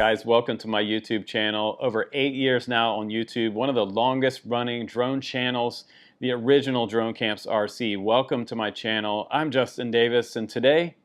guys, welcome to my YouTube channel. Over 8 years now on YouTube, one of the longest running drone channels, the original Drone Camps RC. Welcome to my channel. I'm Justin Davis, and today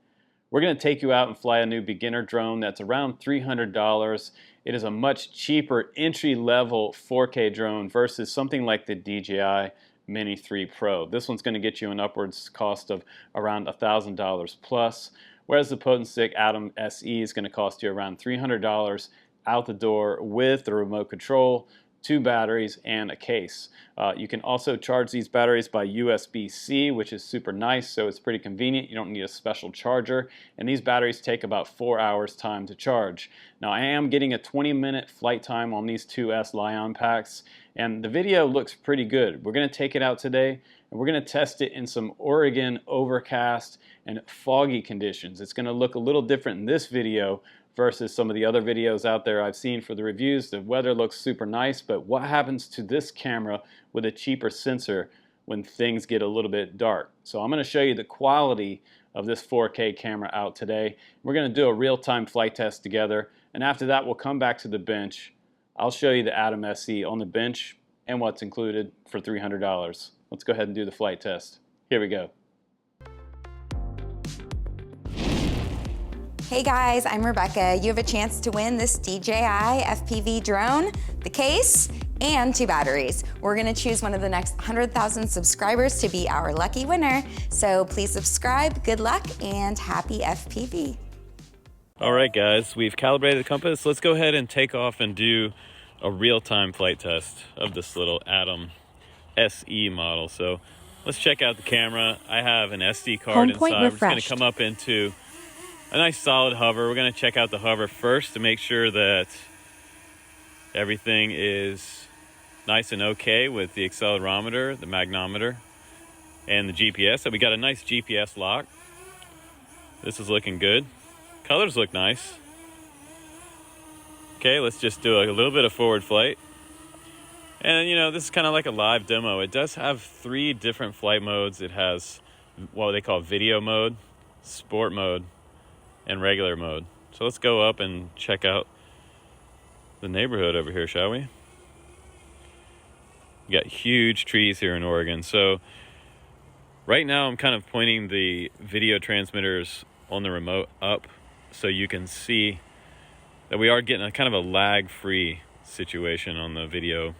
we're going to take you out and fly a new beginner drone that's around $300. It is a much cheaper entry-level 4K drone versus something like the DJI Mini 3 Pro. This one's going to get you an upwards cost of around $1,000 plus, whereas the Potensic Atom SE is going to cost you around $300 out the door with the remote control, 2 batteries, and a case. You can also charge these batteries by USB-C, which is super nice, so it's pretty convenient. You don't need a special charger, and these batteries take about 4 hours time to charge. Now, I am getting a 20-minute flight time on these 2S Li-ion packs, and the video looks pretty good. We're going to take it out today, and we're going to test it in some Oregon overcast and foggy conditions. It's going to look a little different in this video versus some of the other videos out there I've seen for the reviews. The weather looks super nice, but what happens to this camera with a cheaper sensor when things get a little bit dark? So I'm going to show you the quality of this 4K camera out today. We're going to do a real-time flight test together, and after that we'll come back to the bench. I'll show you the Atom SE on the bench and what's included for $300. Let's go ahead and do the flight test. Here we go. Hey guys, I'm Rebecca. You have a chance to win this DJI FPV drone, the case, and 2 batteries. We're gonna choose one of the next 100,000 subscribers to be our lucky winner. So please subscribe, good luck, and happy FPV. All right guys, we've calibrated the compass. Let's go ahead and take off and do a real-time flight test of this little Atom SE model. So let's check out the camera. I have an SD card inside. We're just gonna come up into a nice solid hover. We're going to check out the hover first to make sure that everything is nice and okay with the accelerometer, the magnometer, and the GPS. So we got a nice GPS lock. This is looking good. Colors look nice. Okay, let's just do a little bit of forward flight. And you know, this is kind of like a live demo. It does have 3 different flight modes. It has what they call video mode, sport mode, and regular mode. So let's go up and check out the neighborhood over here, shall we? We got huge trees here in Oregon. So right now I'm kind of pointing the video transmitters on the remote up so you can see that we are getting a kind of a lag-free situation on the video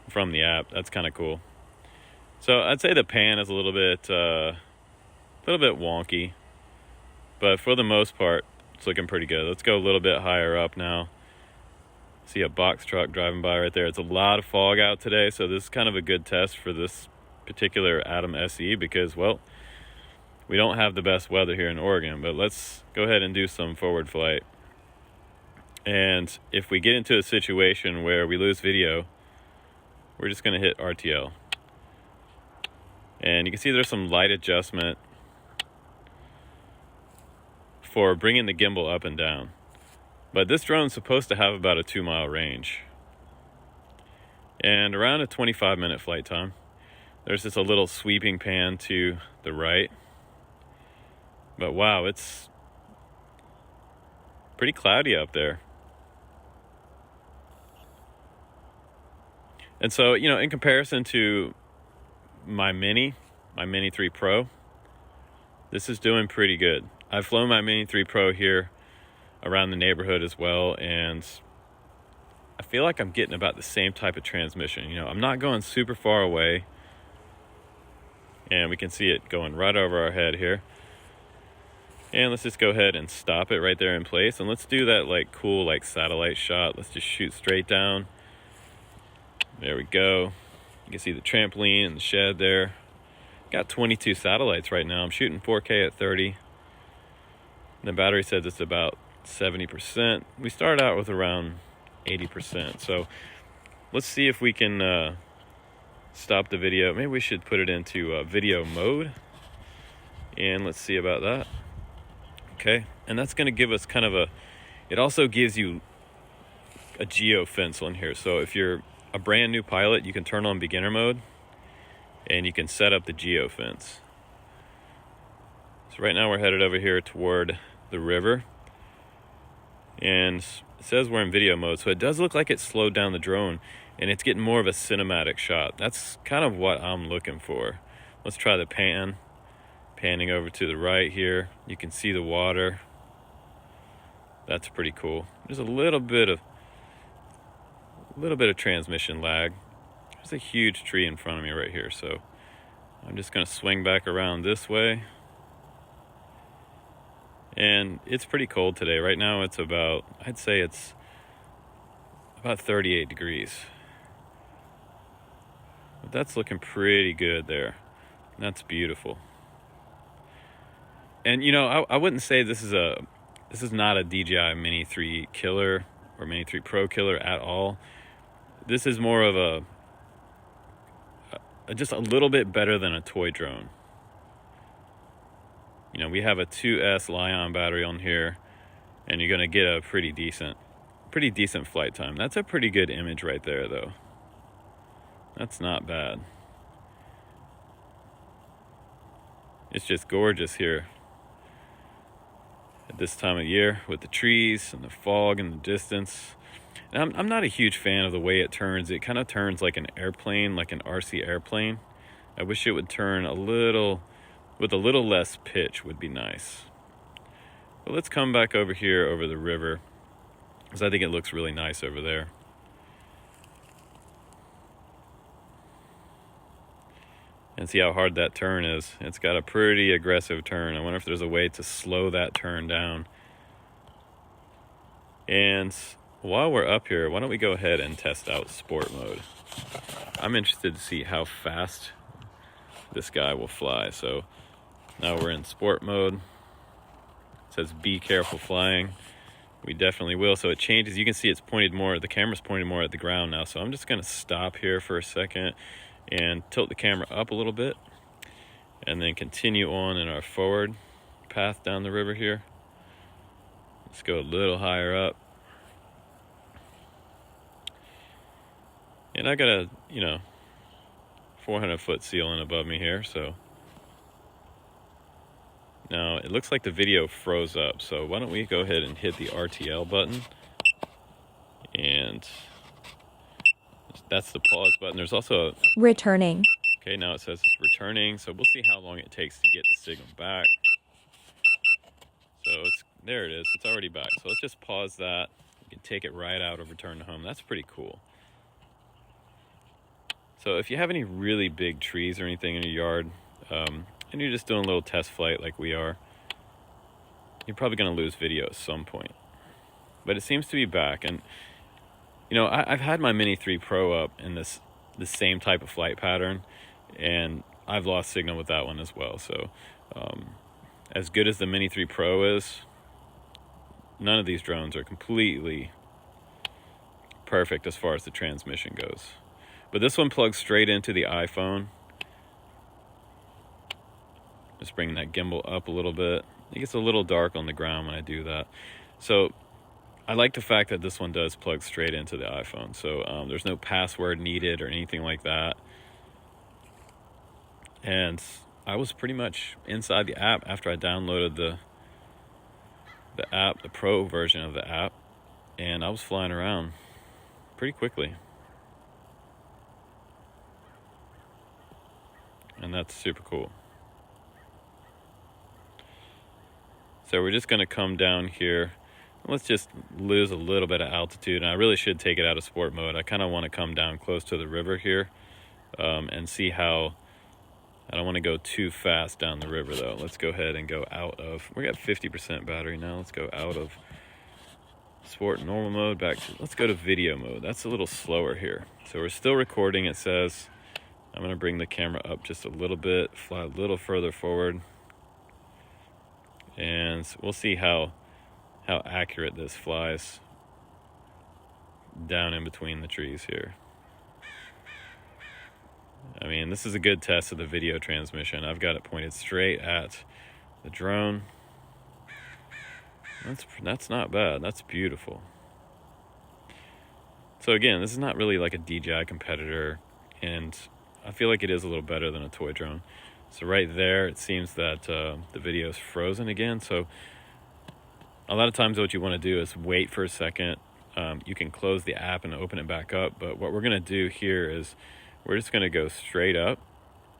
from the app. That's kind of cool. So I'd say the pan is a little bit wonky, but for the most part, it's looking pretty good. Let's go a little bit higher up now. See a box truck driving by right there. It's a lot of fog out today, so this is kind of a good test for this particular Atom SE because, well, we don't have the best weather here in Oregon, but let's go ahead and do some forward flight. And if we get into a situation where we lose video, we're just going to hit RTL. And you can see there's some light adjustment for bringing the gimbal up and down. But this drone's supposed to have about a 2-mile range and around a 25-minute flight time. There's just a little sweeping pan to the right, but wow, it's pretty cloudy up there. And so, you know, in comparison to my Mini 3 Pro, this is doing pretty good. I've flown my Mini 3 Pro here around the neighborhood as well, and I feel like I'm getting about the same type of transmission. You know, I'm not going super far away, and we can see it going right over our head here. And let's just go ahead and stop it right there in place, and let's do that like cool like satellite shot. Let's just shoot straight down. There we go. You can see the trampoline and the shed there. Got 22 satellites right now. I'm shooting 4K at 30. The battery says it's about 70%. We started out with around 80%. So let's see if we can stop the video. Maybe we should put it into video mode. And let's see about that. Okay. And that's going to give us kind of it also gives you a geo fence on here. So if you're a brand new pilot, you can turn on beginner mode and you can set up the geo fence. So right now we're headed over here toward the river, and it says we're in video mode, so it does look like it slowed down the drone and it's getting more of a cinematic shot. That's kind of what I'm looking for. Let's try the panning over to the right here. You can see the water. That's pretty cool. There's a little bit of transmission lag. There's a huge tree in front of me right here, so I'm just going to swing back around this way. And it's pretty cold today. Right now it's about, I'd say it's about 38 degrees. But that's looking pretty good there. That's beautiful. And you know, I wouldn't say this is not a DJI Mini 3 killer or Mini 3 Pro killer at all. This is more of just a little bit better than a toy drone. You know, we have a 2S Li-ion battery on here, and you're gonna get a pretty decent flight time. That's a pretty good image right there, though. That's not bad. It's just gorgeous here at this time of year with the trees and the fog in the distance. And I'm not a huge fan of the way it turns. It kind of turns like an airplane, like an RC airplane. I wish it would turn with a little less pitch would be nice. But let's come back over here over the river, because I think it looks really nice over there. And see how hard that turn is. It's got a pretty aggressive turn. I wonder if there's a way to slow that turn down. And while we're up here, why don't we go ahead and test out sport mode? I'm interested to see how fast this guy will fly. So now we're in sport mode. It says be careful flying. We definitely will. So it changes. You can see it's pointed more, the camera's pointed more at the ground now. So I'm just gonna stop here for a second and tilt the camera up a little bit and then continue on in our forward path down the river here. Let's go a little higher up. And I got a, 400-foot ceiling above me here, so now it looks like the video froze up, so why don't we go ahead and hit the RTL button, and that's the pause button. There's also a returning. Okay, now it says it's returning, so we'll see how long it takes to get the signal back. So there it is, it's already back. So let's just pause that. You can take it right out of return to home. That's pretty cool. So if you have any really big trees or anything in your yard, and you're just doing a little test flight like we are, you're probably going to lose video at some point. But it seems to be back. And I've had my Mini 3 Pro up in the same type of flight pattern, and I've lost signal with that one as well. So as good as the Mini 3 Pro is, none of these drones are completely perfect as far as the transmission goes. But this one plugs straight into the iPhone. Just bringing that gimbal up a little bit. It gets a little dark on the ground when I do that. So I like the fact that this one does plug straight into the iPhone. So there's no password needed or anything like that. And I was pretty much inside the app after I downloaded the app, the Pro version of the app. And I was flying around pretty quickly. And that's super cool. So we're just going to come down here. Let's just lose a little bit of altitude. And I really should take it out of sport mode. I kind of want to come down close to the river here and see how... I don't want to go too fast down the river, though. Let's go ahead and go out of... We got 50% battery now. Let's go out of sport normal mode. Let's go to video mode. That's a little slower here. So we're still recording, it says. I'm going to bring the camera up just a little bit, fly a little further forward, and we'll see how accurate this flies down in between the trees here. I mean, this is a good test of the video transmission. I've got it pointed straight at the drone. That's not bad. That's beautiful. So again, this is not really like a DJI competitor, and I feel like it is a little better than a toy drone. So right there, it seems that the video is frozen again. So a lot of times what you want to do is wait for a second you can close the app and open it back up. But what we're going to do here is we're just going to go straight up.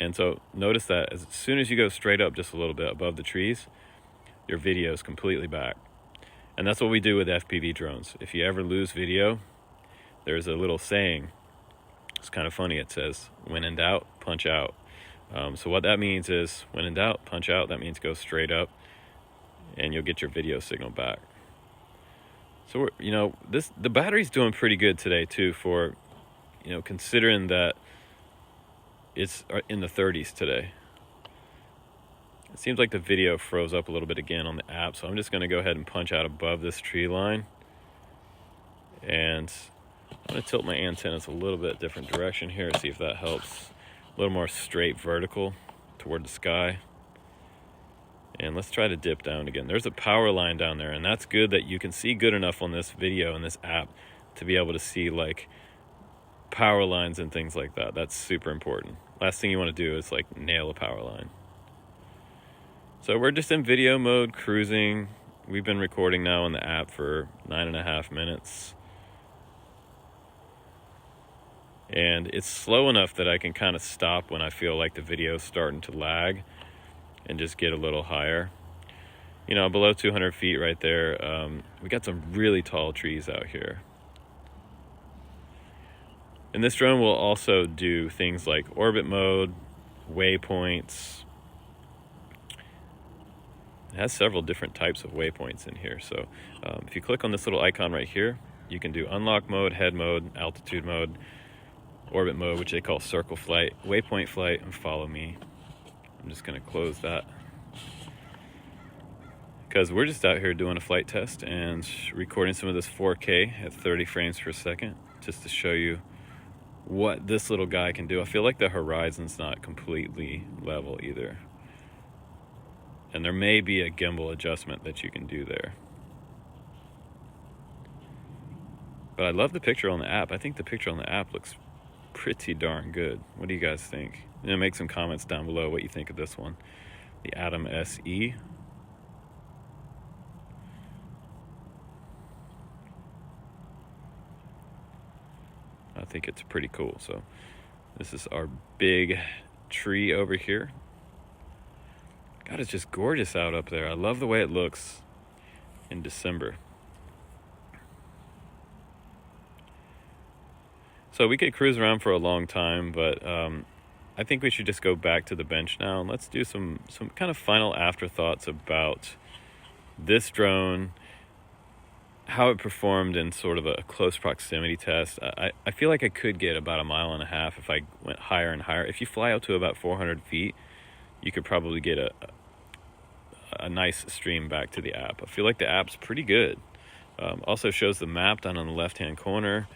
And so notice that as soon as you go straight up just a little bit above the trees, your video is completely back. And that's what we do with FPV drones. If you ever lose video, there's a little saying. It's kind of funny. It says, when in doubt, punch out. So what that means is, when in doubt, punch out. That means go straight up and you'll get your video signal back. So we're, the battery's doing pretty good today too, for, considering that it's in the 30s today. It seems like the video froze up a little bit again on the app, so I'm just going to go ahead and punch out above this tree line. And I'm going to tilt my antennas a little bit different direction here, see if that helps. A little more straight vertical toward the sky. And let's try to dip down again. There's a power line down there, and that's good that you can see good enough on this video and this app to be able to see like power lines and things like that. That's super important. Last thing you want to do is like nail a power line. So we're just in video mode, cruising. We've been recording now on the app for 9.5 minutes. And it's slow enough that I can kind of stop when I feel like the video's starting to lag and just get a little higher. Below 200 feet right there, we got some really tall trees out here. And this drone will also do things like orbit mode, waypoints. It has several different types of waypoints in here. So if you click on this little icon right here, you can do unlock mode, head mode, altitude mode, orbit mode, which they call circle flight, waypoint flight, and follow me. I'm just going to close that because we're just out here doing a flight test and recording some of this 4K at 30 frames per second just to show you what this little guy can do. I feel like the horizon's not completely level either, and there may be a gimbal adjustment that you can do there. But I love the picture on the app. I think the picture on the app looks pretty darn good. What do you guys think? Make some comments down below what you think of this one, the Atom SE. I think it's pretty cool. So this is our big tree over here. God, it's just gorgeous out up there. I love the way it looks in December. So we could cruise around for a long time, but I think we should just go back to the bench now and let's do some kind of final afterthoughts about this drone, how it performed in sort of a close proximity test. I feel like I could get about 1.5 miles if I went higher and higher. If you fly out to about 400 feet, you could probably get a nice stream back to the app. I feel like the app's pretty good. Also shows the map down on the left-hand corner.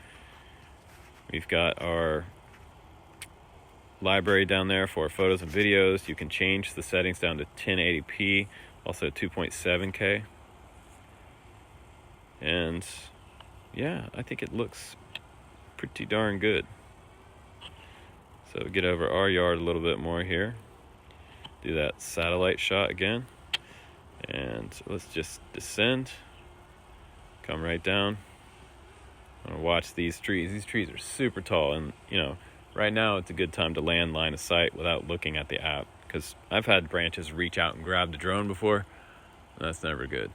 We've got our library down there for photos and videos. You can change the settings down to 1080p, also 2.7K. And yeah, I think it looks pretty darn good. So get over our yard a little bit more here. Do that satellite shot again. And let's just descend. Come right down. I'm gonna watch these trees. These trees are super tall, and right now it's a good time to land line of sight without looking at the app, because I've had branches reach out and grab the drone before, and that's never good.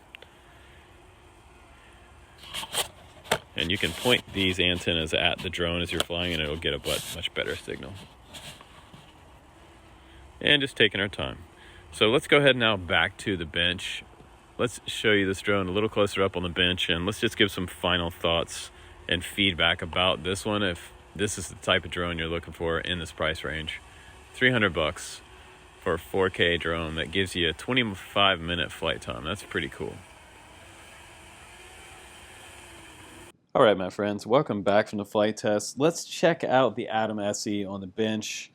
And you can point these antennas at the drone as you're flying, and it'll get a much better signal. And just taking our time. So let's go ahead now back to the bench. Let's show you this drone a little closer up on the bench, and let's just give some final thoughts and feedback about this one, if this is the type of drone you're looking for in this price range. $300 for a 4K drone that gives you a 25-minute flight time. That's pretty cool. All right, my friends, welcome back from the flight test. Let's check out the Atom SE on the bench.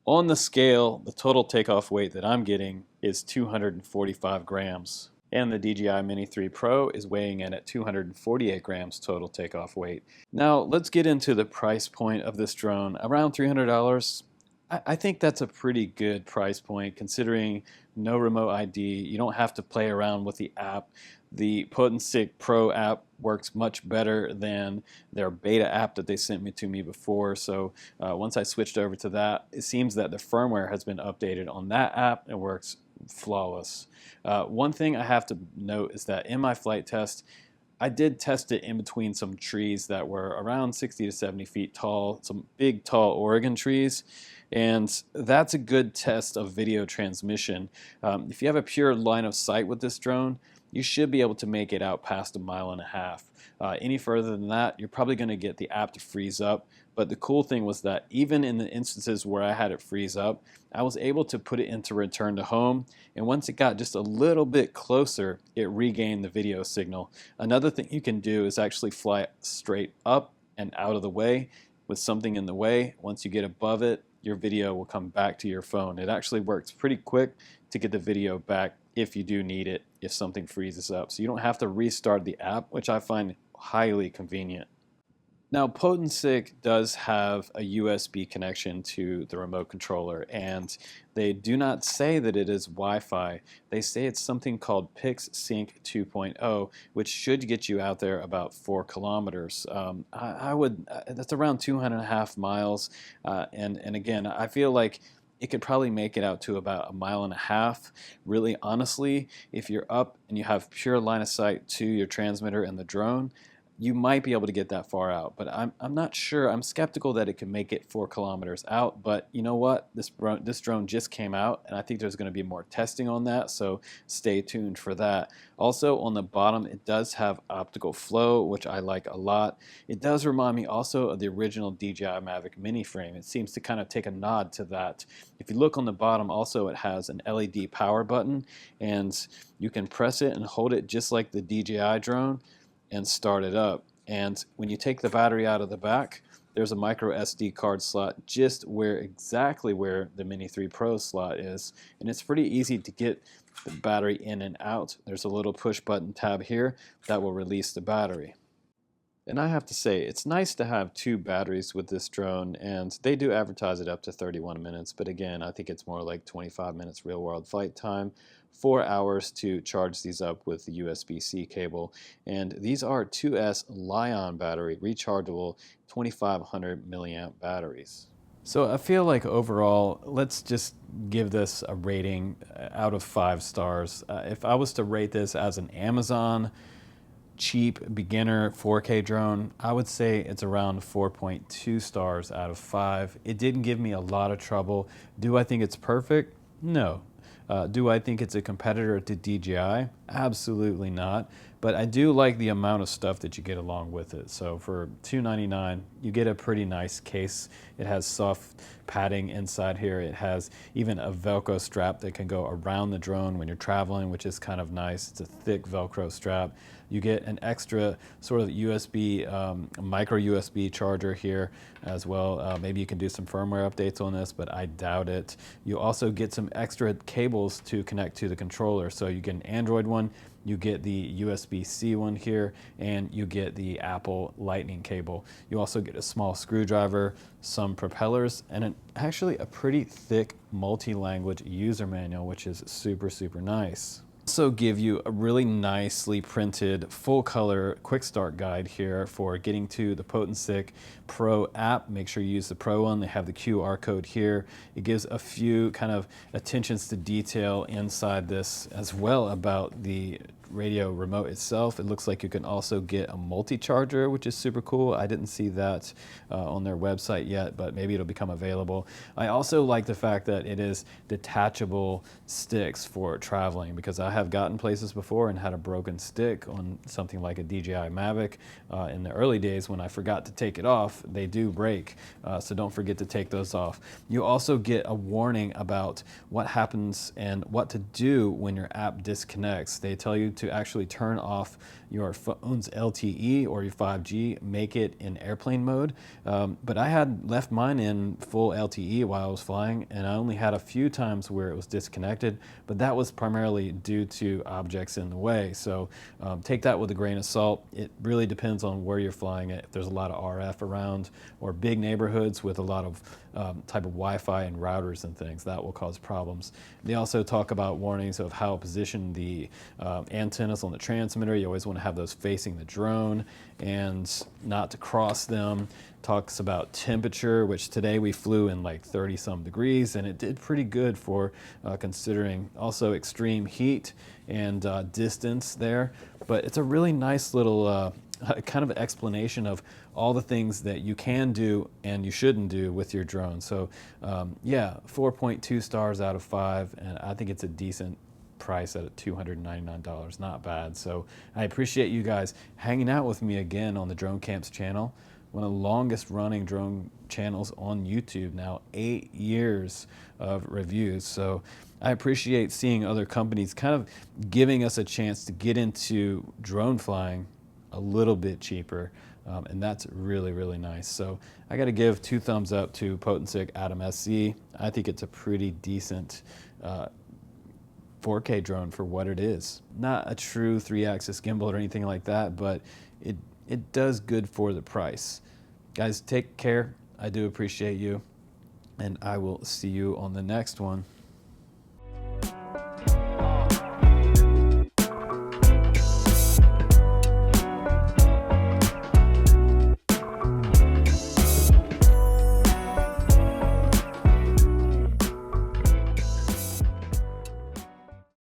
On the scale, the total takeoff weight that I'm getting is 245 grams. And the DJI Mini 3 Pro is weighing in at 248 grams total takeoff weight. Now let's get into the price point of this drone. Around $300. I think that's a pretty good price point considering no remote ID. You don't have to play around with the app. The Potensic Pro app works much better than their beta app that they sent to me before. So once I switched over to that, it seems that the firmware has been updated on that app and works flawless. One thing I have to note is that in my flight test, I did test it in between some trees that were around 60 to 70 feet tall, some big, tall Oregon trees, and that's a good test of video transmission. If you have a pure line of sight with this drone, you should be able to make it out past 1.5 miles. Any further than that, you're probably going to get the app to freeze up. But the cool thing was that even in the instances where I had it freeze up, I was able to put it into return to home. And once it got just a little bit closer, it regained the video signal. Another thing you can do is actually fly straight up and out of the way with something in the way. Once you get above it, your video will come back to your phone. It actually works pretty quick to get the video back if you do need it, if something freezes up. So you don't have to restart the app, which I find highly convenient. Now, Potensic does have a USB connection to the remote controller, and they do not say that it is Wi-Fi. They say it's something called PixSync 2.0, which should get you out there about 4 kilometers. That's around 2.5 miles, and again, I feel like it could probably make it out to about 1.5 miles. Really, honestly, if you're up and you have pure line of sight to your transmitter and the drone, you might be able to get that far out, but I'm not sure. I'm skeptical that it can make it 4 kilometers out, but you know what? This drone just came out, and I think there's going to be more testing on that, so stay tuned for that. Also, on the bottom, it does have optical flow, which I like a lot. It does remind me also of the original DJI Mavic mini frame. It seems to kind of take a nod to that. If you look on the bottom, also it has an LED power button, and you can press it and hold it just like the DJI drone and start it up. And when you take the battery out of the back, there's a micro SD card slot just exactly where the Mini 3 Pro slot is, and it's pretty easy to get the battery in and out. There's a little push button tab here that will release the battery. And I have to say, it's nice to have 2 batteries with this drone, and they do advertise it up to 31 minutes, but again, I think it's more like 25 minutes real-world flight time, 4 hours to charge these up with the USB-C cable, and these are 2S Li-ion battery, rechargeable 2500 milliamp batteries. So I feel like overall, let's just give this a rating out of 5 stars. If I was to rate this as an Amazon cheap beginner 4K drone, I would say it's around 4.2 stars out of 5. It didn't give me a lot of trouble. Do I think it's perfect? No. Do I think it's a competitor to DJI? Absolutely not. But I do like the amount of stuff that you get along with it. So for $299, you get a pretty nice case. It has soft padding inside here. It has even a Velcro strap that can go around the drone when you're traveling, which is kind of nice. It's a thick Velcro strap. You get an extra sort of USB, micro USB charger here as well. Maybe you can do some firmware updates on this, but I doubt it. You also get some extra cables to connect to the controller. So you get an Android one, you get the USB-C one here, and you get the Apple Lightning cable. You also get a small screwdriver, some propellers, and actually a pretty thick multi-language user manual, which is super, super nice. Also give you a really nicely printed full color quick start guide here for getting to the Potensic Pro app. Make sure you use the Pro one. They have the QR code here. It gives a few kind of attentions to detail inside this as well about the radio remote itself. It looks like you can also get a multi-charger, which is super cool. I didn't see that on their website yet, but maybe it'll become available. I also like the fact that it is detachable sticks for traveling, because I have gotten places before and had a broken stick on something like a DJI Mavic. In the early days when I forgot to take it off, they do break, so don't forget to take those off. You also get a warning about what happens and what to do when your app disconnects. They tell you to actually turn off your phone's LTE or your 5G, make it in airplane mode. But I had left mine in full LTE while I was flying, and I only had a few times where it was disconnected, but that was primarily due to objects in the way. So take that with a grain of salt. It really depends on where you're flying it. If there's a lot of RF around or big neighborhoods with a lot of type of Wi-Fi and routers and things. That will cause problems. They also talk about warnings of how to position the antennas on the transmitter. You always want to have those facing the drone and not to cross them. Talks about temperature, which today we flew in like 30 some degrees, and it did pretty good for considering also extreme heat and distance there. But it's a really nice little kind of explanation of all the things that you can do and you shouldn't do with your drone. So yeah, 4.2 stars out of 5, and I think it's a decent price at $299. Not bad. So I appreciate you guys hanging out with me again on the Drone Camps channel, one of the longest running drone channels on YouTube now, 8 years of reviews. So I appreciate seeing other companies kind of giving us a chance to get into drone flying a little bit cheaper. And that's really, really nice. So I got to give 2 thumbs up to Potensic Atom SC. I think it's a pretty decent 4K drone for what it is. Not a true 3-axis gimbal or anything like that, but it does good for the price. Guys, take care. I do appreciate you, and I will see you on the next one.